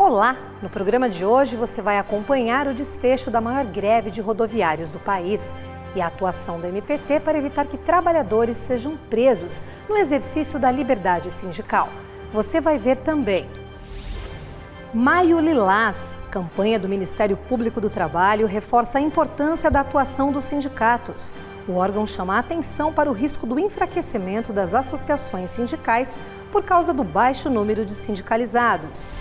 Olá! No programa de hoje você vai acompanhar o desfecho da maior greve de rodoviários do país e a atuação do MPT para evitar que trabalhadores sejam presos no exercício da liberdade sindical. Você vai ver também. Maio Lilás, campanha do Ministério Público do Trabalho, reforça a importância da atuação dos sindicatos. O órgão chama a atenção para o risco do enfraquecimento das associações sindicais por causa do baixo número de sindicalizados.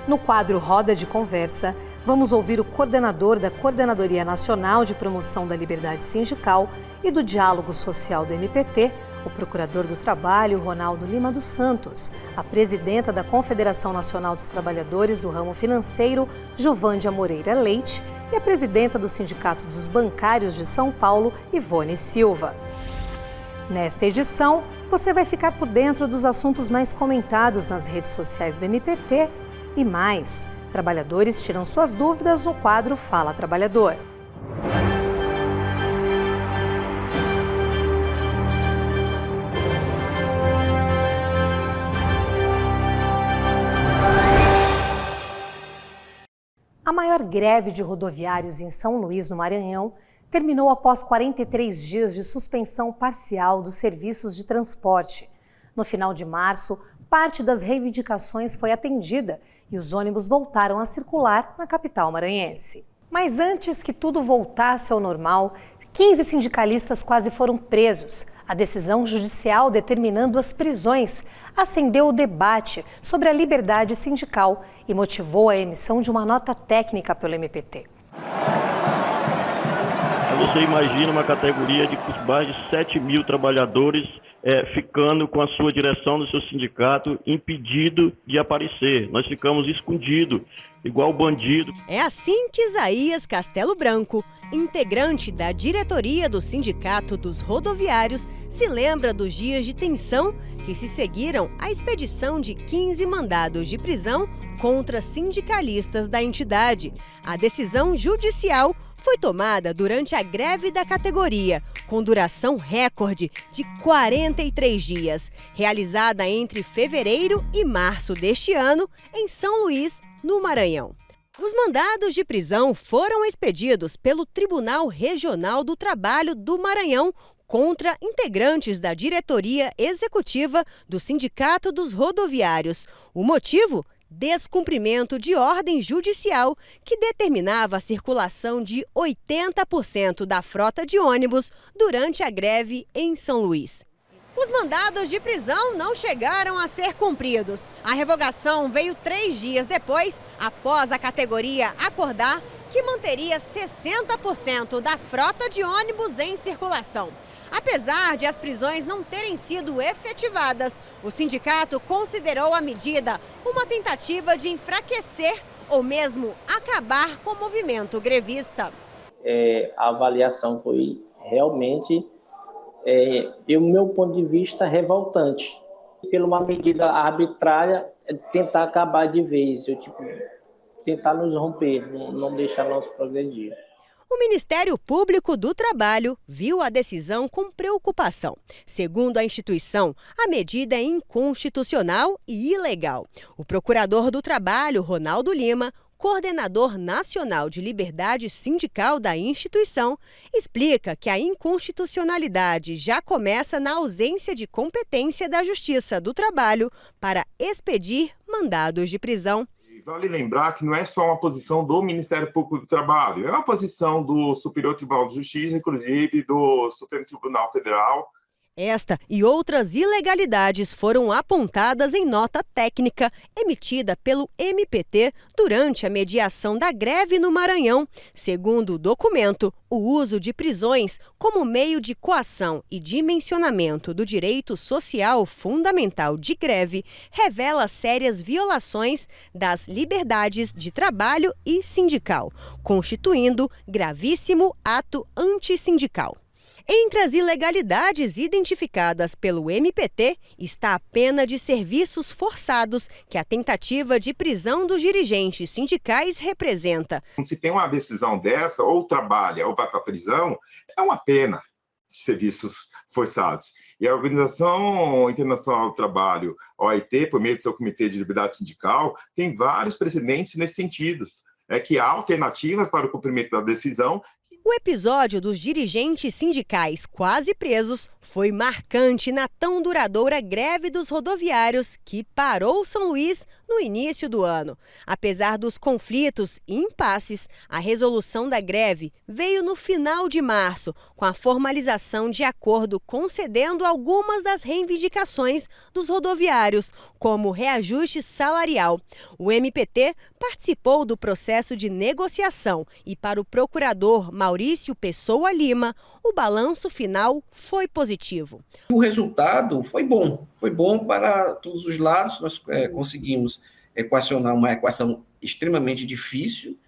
No quadro Roda de Conversa, vamos ouvir o coordenador da Coordenadoria Nacional de Promoção da Liberdade Sindical e do Diálogo Social do MPT, o procurador do Trabalho, Ronaldo Lima dos Santos, a presidenta da Confederação Nacional dos Trabalhadores do Ramo Financeiro, Juvândia Moreira Leite, e a presidenta do Sindicato dos Bancários de São Paulo, Ivone Silva. Nesta edição, você vai ficar por dentro dos assuntos mais comentados nas redes sociais do MPT e mais. Trabalhadores tiram suas dúvidas no quadro Fala Trabalhador. A maior greve de rodoviários em São Luís, no Maranhão, terminou após 43 dias de suspensão parcial dos serviços de transporte. No final de março, parte das reivindicações foi atendida e os ônibus voltaram a circular na capital maranhense. Mas antes que tudo voltasse ao normal, 15 sindicalistas quase foram presos. A decisão judicial determinando as prisões acendeu o debate sobre a liberdade sindical e motivou a emissão de uma nota técnica pelo MPT. Você imagina uma categoria de mais de 7 mil trabalhadores ficando com a sua direção do seu sindicato impedido de aparecer. Nós ficamos escondidos, igual bandido. É assim que Isaías Castelo Branco, integrante da diretoria do Sindicato dos Rodoviários, se lembra dos dias de tensão que se seguiram à expedição de 15 mandados de prisão contra sindicalistas da entidade. A decisão judicial foi tomada durante a greve da categoria, com duração recorde de 43 dias, realizada entre fevereiro e março deste ano em São Luís, no Maranhão. Os mandados de prisão foram expedidos pelo Tribunal Regional do Trabalho do Maranhão contra integrantes da diretoria executiva do Sindicato dos Rodoviários. O motivo? Descumprimento de ordem judicial que determinava a circulação de 80% da frota de ônibus durante a greve em São Luís. Os mandados de prisão não chegaram a ser cumpridos. A revogação veio 3 dias depois, após a categoria acordar que manteria 60% da frota de ônibus em circulação. Apesar de as prisões não terem sido efetivadas, o sindicato considerou a medida uma tentativa de enfraquecer ou mesmo acabar com o movimento grevista. A avaliação foi realmente, do meu ponto de vista, revoltante. Pela uma medida arbitrária, tentar acabar de vez, tentar nos romper, não deixar nós progredir. O Ministério Público do Trabalho viu a decisão com preocupação. Segundo a instituição, a medida é inconstitucional e ilegal. O procurador do Trabalho, Ronaldo Lima, coordenador nacional de liberdade sindical da instituição, explica que a inconstitucionalidade já começa na ausência de competência da Justiça do Trabalho para expedir mandados de prisão. Vale lembrar que não é só uma posição do Ministério Público do Trabalho, é uma posição do Superior Tribunal de Justiça, inclusive do Supremo Tribunal Federal. Esta e outras ilegalidades foram apontadas em nota técnica emitida pelo MPT durante a mediação da greve no Maranhão. Segundo o documento, o uso de prisões como meio de coação e dimensionamento do direito social fundamental de greve revela sérias violações das liberdades de trabalho e sindical, constituindo gravíssimo ato antissindical. Entre as ilegalidades identificadas pelo MPT está a pena de serviços forçados, que a tentativa de prisão dos dirigentes sindicais representa. Se tem uma decisão dessa, ou trabalha ou vai para a prisão, é uma pena. serviços forçados. E a Organização Internacional do Trabalho, OIT, por meio do seu Comitê de Liberdade Sindical, tem vários precedentes nesse sentido, que há alternativas para o cumprimento da decisão. O episódio dos dirigentes sindicais quase presos foi marcante na tão duradoura greve dos rodoviários que parou São Luís no início do ano. Apesar dos conflitos e impasses, a resolução da greve veio no final de março, com a formalização de acordo concedendo algumas das reivindicações dos rodoviários, como reajuste salarial. O MPT participou do processo de negociação e, para o procurador Maurício Pessoa Lima, o balanço final foi positivo. O resultado foi bom para todos os lados. Nós conseguimos equacionar uma equação extremamente difícil.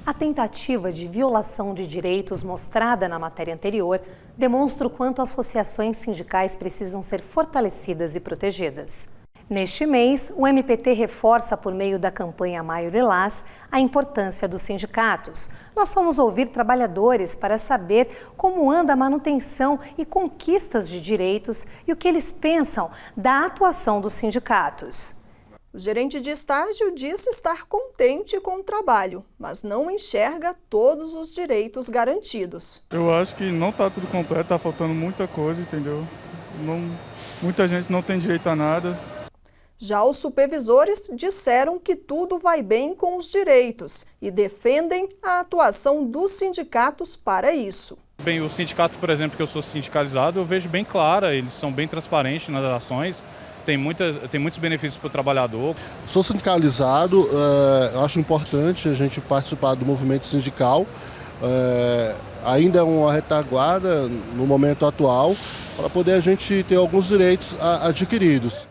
A tentativa de violação de direitos mostrada na matéria anterior demonstra o quanto associações sindicais precisam ser fortalecidas e protegidas. Neste mês, o MPT reforça, por meio da campanha Maio Lilás, a importância dos sindicatos. Nós fomos ouvir trabalhadores para saber como anda a manutenção e conquistas de direitos e o que eles pensam da atuação dos sindicatos. O gerente de estágio disse estar contente com o trabalho, mas não enxerga todos os direitos garantidos. Eu acho que não está tudo completo, está faltando muita coisa, entendeu? Muita gente não tem direito a nada. Já os supervisores disseram que tudo vai bem com os direitos e defendem a atuação dos sindicatos para isso. Bem, o sindicato, por exemplo, que eu sou sindicalizado, eu vejo bem clara, eles são bem transparentes nas ações, tem muitos benefícios para o trabalhador. Sou sindicalizado, eu acho importante a gente participar do movimento sindical, ainda é uma retaguarda no momento atual, para poder a gente ter alguns direitos adquiridos.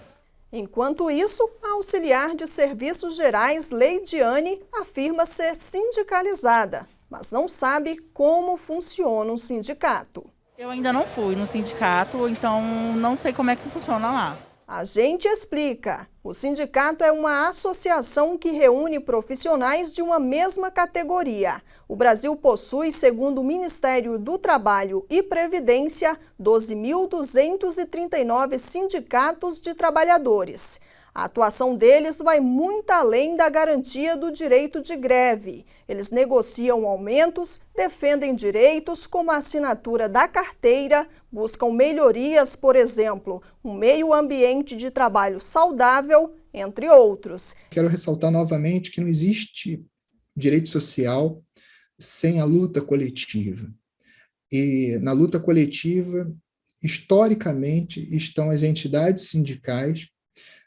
Enquanto isso, a auxiliar de serviços gerais Leidiane afirma ser sindicalizada, mas não sabe como funciona um sindicato. Eu ainda não fui no sindicato, então não sei como é que funciona lá. A gente explica. O sindicato é uma associação que reúne profissionais de uma mesma categoria. O Brasil possui, segundo o Ministério do Trabalho e Previdência, 12.239 sindicatos de trabalhadores. A atuação deles vai muito além da garantia do direito de greve. Eles negociam aumentos, defendem direitos como a assinatura da carteira, buscam melhorias, por exemplo, um meio ambiente de trabalho saudável, entre outros. Quero ressaltar novamente que não existe direito social sem a luta coletiva. E na luta coletiva, historicamente, estão as entidades sindicais,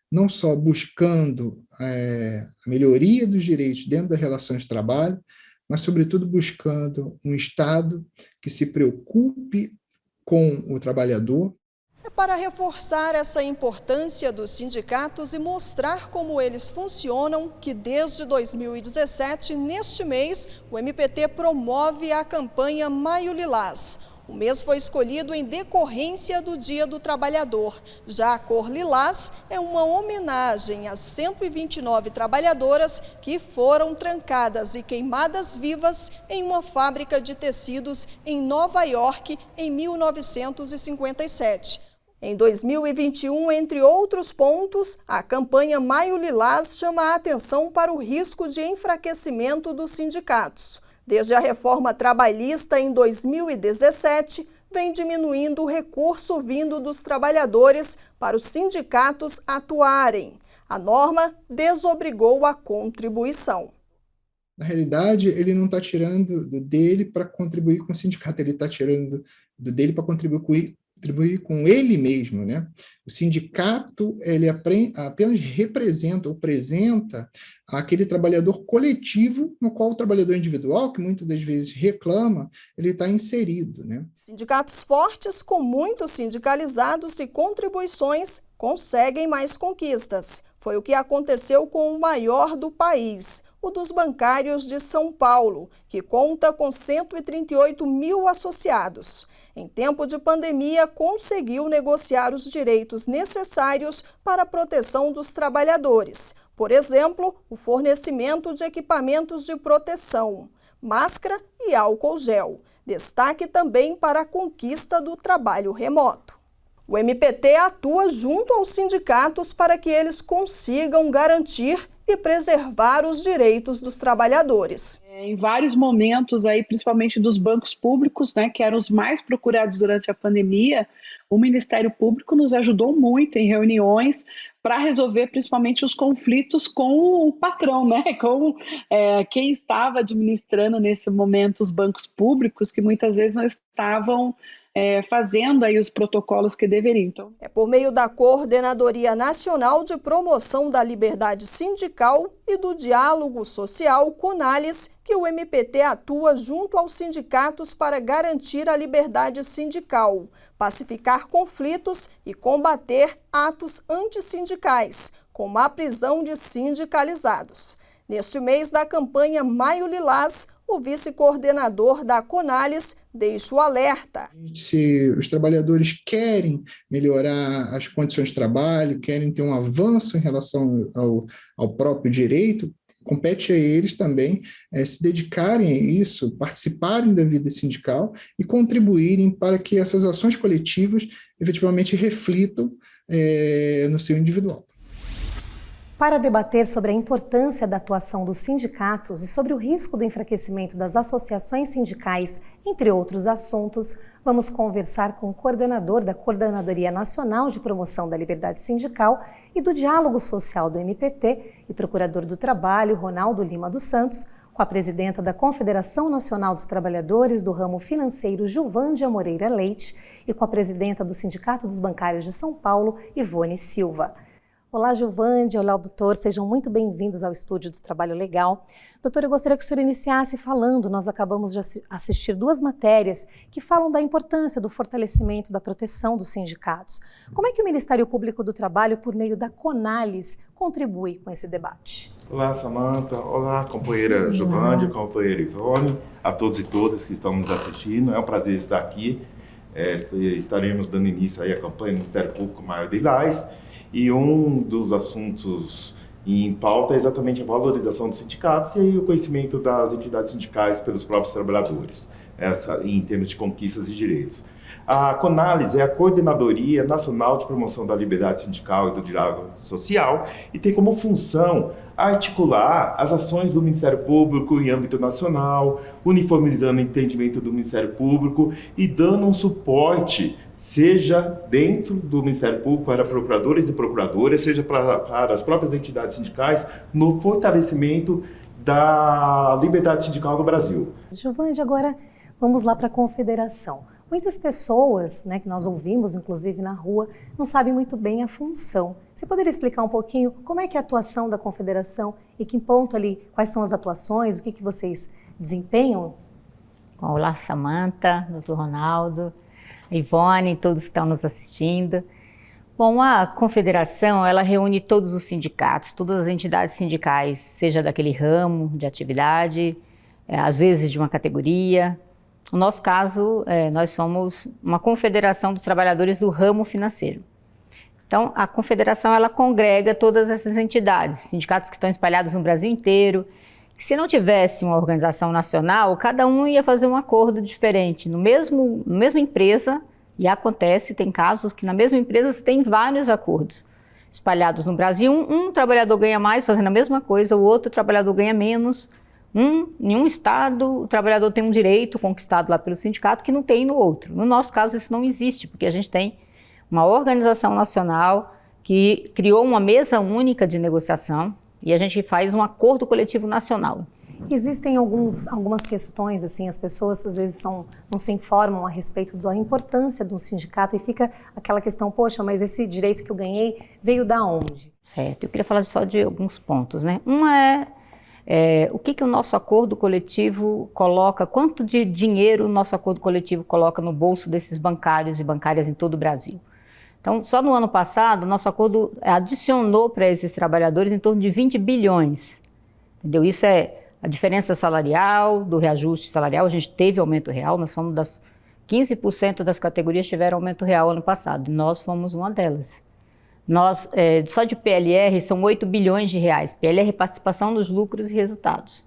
não só buscando a melhoria dos direitos dentro das relações de trabalho, mas, sobretudo, buscando um Estado que se preocupe com o trabalhador. É para reforçar essa importância dos sindicatos e mostrar como eles funcionam que, desde 2017, neste mês, o MPT promove a campanha Maio Lilás. O mês foi escolhido em decorrência do Dia do Trabalhador. Já a cor lilás é uma homenagem às 129 trabalhadoras que foram trancadas e queimadas vivas em uma fábrica de tecidos em Nova York em 1957. Em 2021, entre outros pontos, a campanha Maio Lilás chama a atenção para o risco de enfraquecimento dos sindicatos. Desde a reforma trabalhista em 2017, vem diminuindo o recurso vindo dos trabalhadores para os sindicatos atuarem. A norma desobrigou a contribuição. Na realidade, ele não está tirando do dele para contribuir com o sindicato, ele está tirando do dele para contribuir com ele mesmo, né? O sindicato, ele apenas representa ou apresenta aquele trabalhador coletivo no qual o trabalhador individual, que muitas das vezes reclama, ele está inserido, né? Sindicatos fortes, com muitos sindicalizados e contribuições, conseguem mais conquistas. Foi o que aconteceu com o maior do país, o dos bancários de São Paulo, que conta com 138 mil associados. Em tempo de pandemia, conseguiu negociar os direitos necessários para a proteção dos trabalhadores. Por exemplo, o fornecimento de equipamentos de proteção, máscara e álcool gel. Destaque também para a conquista do trabalho remoto. O MPT atua junto aos sindicatos para que eles consigam garantir e preservar os direitos dos trabalhadores. Em vários momentos, aí, principalmente dos bancos públicos, né, que eram os mais procurados durante a pandemia, o Ministério Público nos ajudou muito em reuniões para resolver principalmente os conflitos com o patrão, né, com quem estava administrando nesse momento os bancos públicos, que muitas vezes não estavam fazendo aí os protocolos que deveriam. Então, é por meio da Coordenadoria Nacional de Promoção da Liberdade Sindical e do Diálogo Social, CONALES, que o MPT atua junto aos sindicatos para garantir a liberdade sindical, pacificar conflitos e combater atos antissindicais, como a prisão de sindicalizados. Neste mês da campanha Maio Lilás, o vice-coordenador da CONALES deixa o alerta. Se os trabalhadores querem melhorar as condições de trabalho, querem ter um avanço em relação ao próprio direito, compete a eles também se dedicarem a isso, participarem da vida sindical e contribuírem para que essas ações coletivas efetivamente reflitam no seu individual. Para debater sobre a importância da atuação dos sindicatos e sobre o risco do enfraquecimento das associações sindicais, entre outros assuntos, vamos conversar com o coordenador da Coordenadoria Nacional de Promoção da Liberdade Sindical e do Diálogo Social do MPT e procurador do Trabalho, Ronaldo Lima dos Santos, com a presidenta da Confederação Nacional dos Trabalhadores do Ramo Financeiro, Gilvândia Moreira Leite, e com a presidenta do Sindicato dos Bancários de São Paulo, Ivone Silva. Olá, Gilvândia, olá, doutor, sejam muito bem-vindos ao Estúdio do Trabalho Legal. Doutor, eu gostaria que o senhor iniciasse falando, nós acabamos de assistir 2 matérias que falam da importância do fortalecimento da proteção dos sindicatos. Como é que o Ministério Público do Trabalho, por meio da CONALES, contribui com esse debate? Olá, Samanta, olá, companheira Gilvândia, companheira Ivone, a todos e todas que estão nos assistindo, é um prazer estar aqui. Estaremos dando início aí à campanha do Ministério Público Maio Lilás. E um dos assuntos em pauta é exatamente a valorização dos sindicatos e aí o conhecimento das entidades sindicais pelos próprios trabalhadores, em termos de conquistas e direitos. A CONALES é a Coordenadoria Nacional de Promoção da Liberdade Sindical e do Diálogo Social e tem como função articular as ações do Ministério Público em âmbito nacional, uniformizando o entendimento do Ministério Público e dando um suporte, seja dentro do Ministério Público para procuradores e procuradoras, seja para as próprias entidades sindicais, no fortalecimento da liberdade sindical no Brasil. Gilvândia, agora vamos lá para a Confederação. Muitas pessoas, que nós ouvimos, inclusive na rua, não sabem muito bem a função. Você poderia explicar um pouquinho como é que é a atuação da Confederação e que ponto ali, quais são as atuações, o que vocês desempenham? Olá, Samanta, doutor Ronaldo, Ivone, todos que estão nos assistindo. Bom, a Confederação, ela reúne todos os sindicatos, todas as entidades sindicais, seja daquele ramo de atividade, às vezes de uma categoria. No nosso caso, nós somos uma confederação dos trabalhadores do ramo financeiro. Então, a confederação, ela congrega todas essas entidades, sindicatos que estão espalhados no Brasil inteiro, que se não tivesse uma organização nacional, cada um ia fazer um acordo diferente. Na mesma empresa, e acontece, tem casos que na mesma empresa você tem vários acordos espalhados no Brasil. Um trabalhador ganha mais fazendo a mesma coisa, o outro trabalhador ganha menos. Em um estado, o trabalhador tem um direito conquistado lá pelo sindicato que não tem no outro. No nosso caso, isso não existe, porque a gente tem uma organização nacional que criou uma mesa única de negociação e a gente faz um acordo coletivo nacional. Existem algumas questões, assim, as pessoas às vezes não se informam a respeito da importância de um sindicato e fica aquela questão, poxa, mas esse direito que eu ganhei veio da onde? Certo, eu queria falar só de alguns pontos, né? Uma o que o nosso acordo coletivo coloca, quanto de dinheiro o nosso acordo coletivo coloca no bolso desses bancários e bancárias em todo o Brasil. Então, só no ano passado, o nosso acordo adicionou para esses trabalhadores em torno de 20 bilhões. Entendeu? Isso é a diferença salarial, do reajuste salarial, a gente teve aumento real, nós somos 15% das categorias tiveram aumento real ano passado, e nós fomos uma delas. Nós, só de PLR, são 8 bilhões de reais. PLR é participação nos lucros e resultados.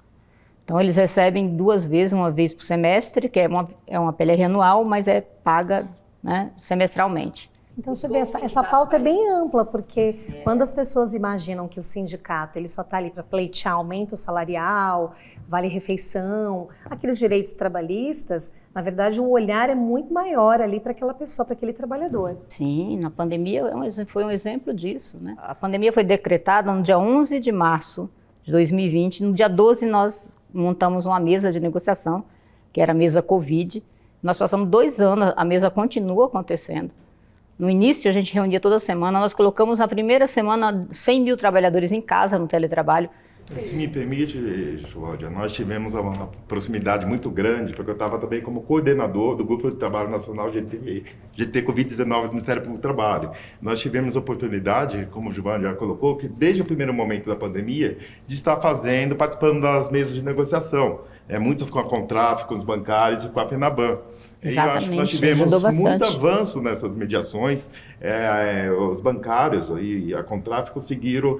Então, eles recebem 2 vezes, uma vez por semestre, que é uma PLR anual, mas é paga, né, semestralmente. Então, você vê, essa pauta é bem ampla, porque quando as pessoas imaginam que o sindicato ele só está ali para pleitear aumento salarial, vale-refeição, aqueles direitos trabalhistas, na verdade, o olhar é muito maior ali para aquela pessoa, para aquele trabalhador. Sim, na pandemia foi um exemplo disso, né? A pandemia foi decretada no dia 11 de março de 2020. No dia 12, nós montamos uma mesa de negociação, que era a mesa Covid. Nós passamos 2 anos, a mesa continua acontecendo. No início, a gente reunia toda semana, nós colocamos na primeira semana 100 mil trabalhadores em casa, no teletrabalho. Se me permite, Joânia, nós tivemos uma proximidade muito grande, porque eu estava também como coordenador do Grupo de Trabalho Nacional GT Covid-19 do Ministério Público do Trabalho. Nós tivemos a oportunidade, como o Giovanni já colocou, que desde o primeiro momento da pandemia, de estar participando das mesas de negociação, muitas com a Contraf, com os bancários e com a FENABAN. E eu acho que nós tivemos muito avanço nessas mediações. Os bancários e a Contraf conseguiram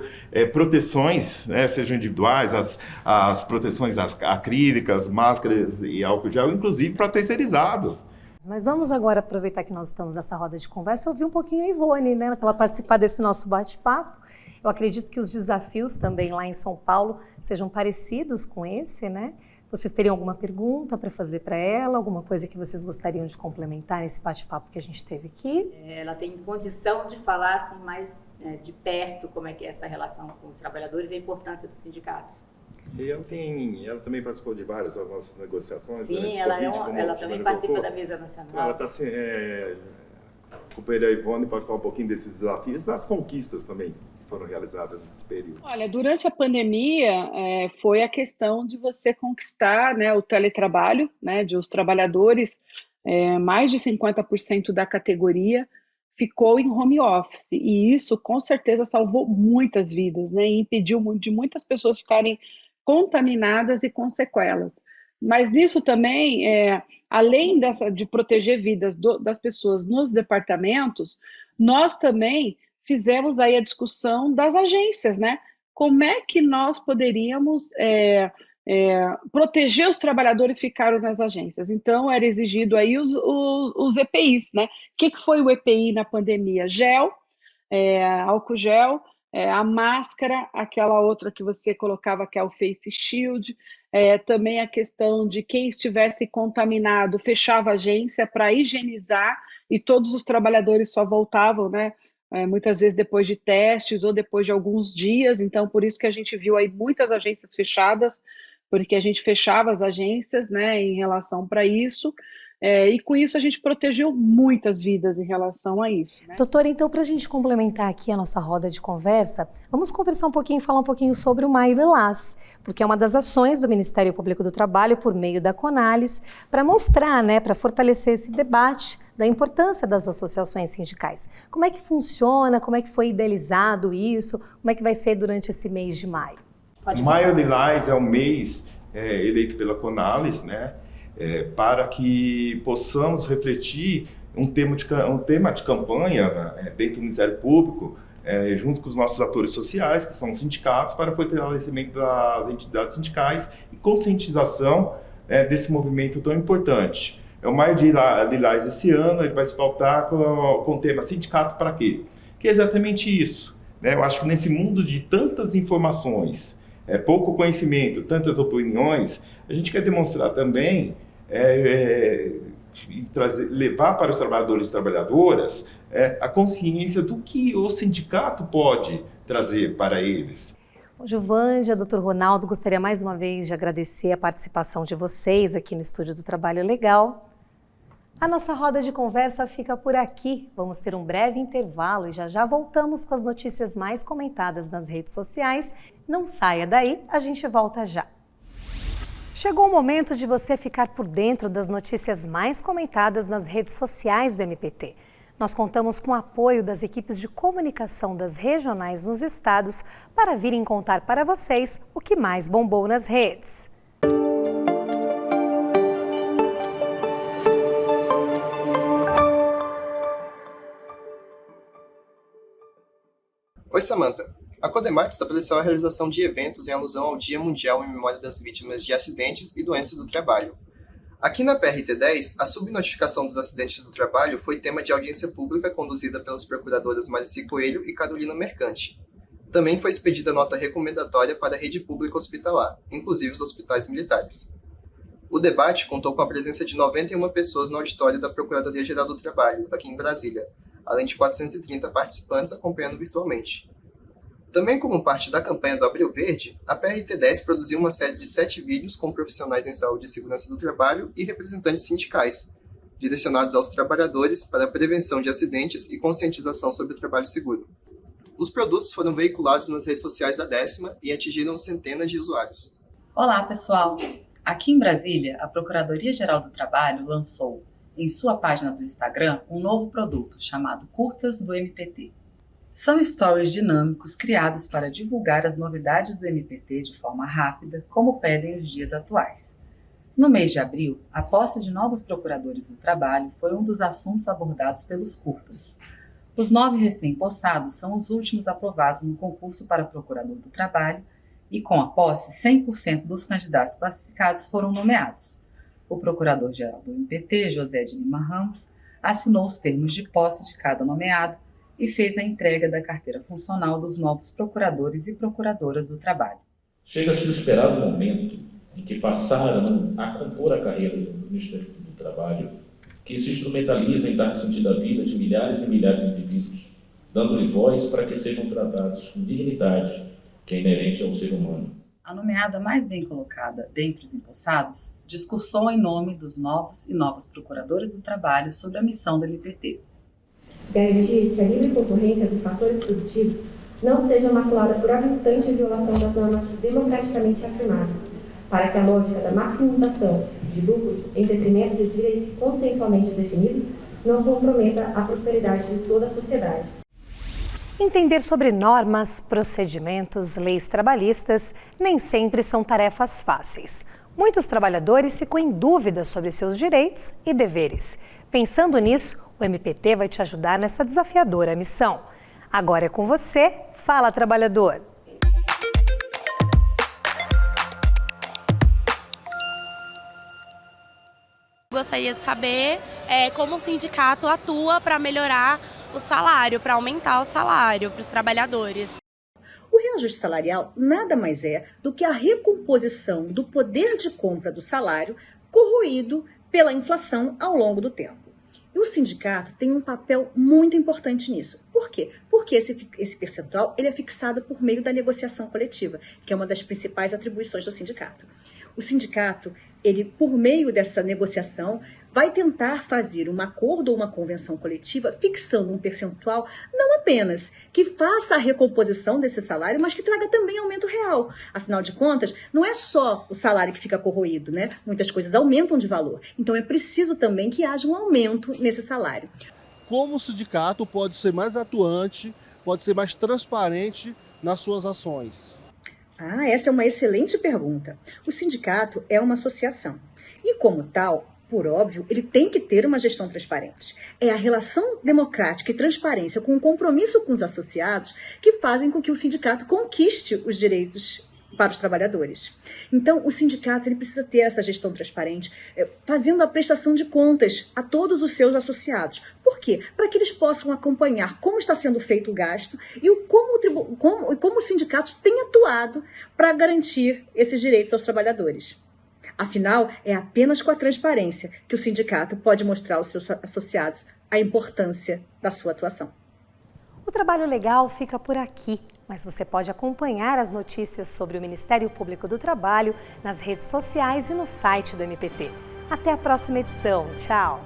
proteções, né, sejam individuais, as proteções acrílicas, máscaras e álcool gel, inclusive para terceirizados. Mas vamos agora aproveitar que nós estamos nessa roda de conversa e ouvir um pouquinho a Ivone, né, para ela participar desse nosso bate-papo. Eu acredito que os desafios também lá em São Paulo sejam parecidos com esse, né? Vocês teriam alguma pergunta para fazer para ela? Alguma coisa que vocês gostariam de complementar nesse bate-papo que a gente teve aqui? Ela tem condição de falar assim, mais de perto como é que é essa relação com os trabalhadores e a importância dos sindicatos. E ela também participou de várias das nossas negociações. Sim, ela também participa da mesa nacional. Ela está a companheira Ivone pode falar um pouquinho desses desafios, das conquistas também foram realizadas nesse período. Olha, durante a pandemia foi a questão de você conquistar, né, o teletrabalho, né, de os trabalhadores, mais de 50% da categoria ficou em home office, e isso com certeza salvou muitas vidas, né, e impediu de muitas pessoas ficarem contaminadas e com sequelas. Mas nisso também, além de proteger vidas das pessoas nos departamentos, nós também fizemos aí a discussão das agências, né? Como é que nós poderíamos proteger os trabalhadores que ficaram nas agências? Então, era exigido aí os EPIs, né? O que foi o EPI na pandemia? Gel, álcool gel, a máscara, aquela outra que você colocava, que é o face shield, também a questão de quem estivesse contaminado fechava a agência para higienizar e todos os trabalhadores só voltavam, né? Muitas vezes depois de testes ou depois de alguns dias, então por isso que a gente viu aí muitas agências fechadas, porque a gente fechava as agências, né, em relação para isso, e com isso a gente protegeu muitas vidas em relação a isso, né? Doutora, então para a gente complementar aqui a nossa roda de conversa, vamos conversar um pouquinho, falar um pouquinho sobre o Maio Lilás, porque é uma das ações do Ministério Público do Trabalho por meio da Conales, para mostrar, né, para fortalecer esse debate da importância das associações sindicais. Como é que funciona, como é que foi idealizado isso, como é que vai ser durante esse mês de maio? Maio Lilás é um mês eleito pela Conales, né, para que possamos refletir um tema de campanha dentro do Ministério Público, junto com os nossos atores sociais, que são os sindicatos, para o fortalecimento das entidades sindicais e conscientização desse movimento tão importante. O Maio de Lilás desse ano ele vai se pautar com o tema Sindicato para quê? Que é exatamente isso, né? Eu acho que nesse mundo de tantas informações, pouco conhecimento, tantas opiniões, a gente quer demonstrar também, levar para os trabalhadores e trabalhadoras a consciência do que o sindicato pode trazer para eles. Giovândia, doutor Ronaldo, gostaria mais uma vez de agradecer a participação de vocês aqui no Estúdio do Trabalho Legal. A nossa roda de conversa fica por aqui. Vamos ter um breve intervalo e já voltamos com as notícias mais comentadas nas redes sociais. Não saia daí, a gente volta já. Chegou o momento de você ficar por dentro das notícias mais comentadas nas redes sociais do MPT. Nós contamos com o apoio das equipes de comunicação das regionais nos estados para virem contar para vocês o que mais bombou nas redes. Oi, Samantha. A Codemate estabeleceu a realização de eventos em alusão ao Dia Mundial em Memória das Vítimas de Acidentes e Doenças do Trabalho. Aqui na PRT10, a subnotificação dos acidentes do trabalho foi tema de audiência pública conduzida pelas procuradoras Marici Coelho e Carolina Mercante. Também foi expedida nota recomendatória para a rede pública hospitalar, inclusive os hospitais militares. O debate contou com a presença de 91 pessoas no auditório da Procuradoria-Geral do Trabalho, aqui em Brasília, além de 430 participantes acompanhando virtualmente. Também como parte da campanha do Abril Verde, a PRT10 produziu uma série de 7 vídeos com profissionais em saúde e segurança do trabalho e representantes sindicais, direcionados aos trabalhadores para a prevenção de acidentes e conscientização sobre o trabalho seguro. Os produtos foram veiculados nas redes sociais da 10ª e atingiram centenas de usuários. Olá, pessoal! Aqui em Brasília, a Procuradoria-Geral do Trabalho lançou, em sua página do Instagram, um novo produto chamado Curtas do MPT. São stories dinâmicos criados para divulgar as novidades do MPT de forma rápida, como pedem os dias atuais. No mês de abril, a posse de novos procuradores do trabalho foi um dos assuntos abordados pelos curtas. Os 9 recém-possados são os últimos aprovados no concurso para procurador do trabalho e, com a posse, 100% dos candidatos classificados foram nomeados. O procurador-geral do MPT, José de Lima Ramos, assinou os termos de posse de cada nomeado e fez a entrega da carteira funcional dos novos procuradores e procuradoras do trabalho. Chega-se o esperado momento em que passaram a compor a carreira do Ministério do Trabalho, que se instrumentaliza em dar sentido à vida de milhares e milhares de indivíduos, dando-lhe voz para que sejam tratados com dignidade, que é inerente ao ser humano. A nomeada mais bem colocada dentre os empossados discursou em nome dos novos e novas procuradores do trabalho sobre a missão do MPT. Garantir que a livre concorrência dos fatores produtivos não seja maculada por aviltante violação das normas democraticamente afirmadas, para que a lógica da maximização de lucros em detrimento de direitos consensualmente definidos não comprometa a prosperidade de toda a sociedade. Entender sobre normas, procedimentos, leis trabalhistas nem sempre são tarefas fáceis. Muitos trabalhadores ficam em dúvida sobre seus direitos e deveres. Pensando nisso, o MPT vai te ajudar nessa desafiadora missão. Agora é com você, Fala Trabalhador! Gostaria de saber como o sindicato atua para melhorar o salário, para aumentar o salário para os trabalhadores. O reajuste salarial nada mais é do que a recomposição do poder de compra do salário corroído pela inflação ao longo do tempo. E o sindicato tem um papel muito importante nisso. Por quê? Porque esse percentual ele é fixado por meio da negociação coletiva, que é uma das principais atribuições do sindicato. O sindicato, ele, por meio dessa negociação, vai tentar fazer um acordo ou uma convenção coletiva fixando um percentual não apenas que faça a recomposição desse salário, mas que traga também aumento real. Afinal de contas, não é só o salário que fica corroído, né? Muitas coisas aumentam de valor. Então é preciso também que haja um aumento nesse salário. Como o sindicato pode ser mais atuante, pode ser mais transparente nas suas ações? Essa é uma excelente pergunta. O sindicato é uma associação e, como tal, por óbvio, ele tem que ter uma gestão transparente. É a relação democrática e transparência com o compromisso com os associados que fazem com que o sindicato conquiste os direitos para os trabalhadores. Então, o sindicato ele precisa ter essa gestão transparente, fazendo a prestação de contas a todos os seus associados. Por quê? Para que eles possam acompanhar como está sendo feito o gasto e como o sindicato tem atuado para garantir esses direitos aos trabalhadores. Afinal, é apenas com a transparência que o sindicato pode mostrar aos seus associados a importância da sua atuação. O Trabalho Legal fica por aqui, mas você pode acompanhar as notícias sobre o Ministério Público do Trabalho nas redes sociais e no site do MPT. Até a próxima edição. Tchau!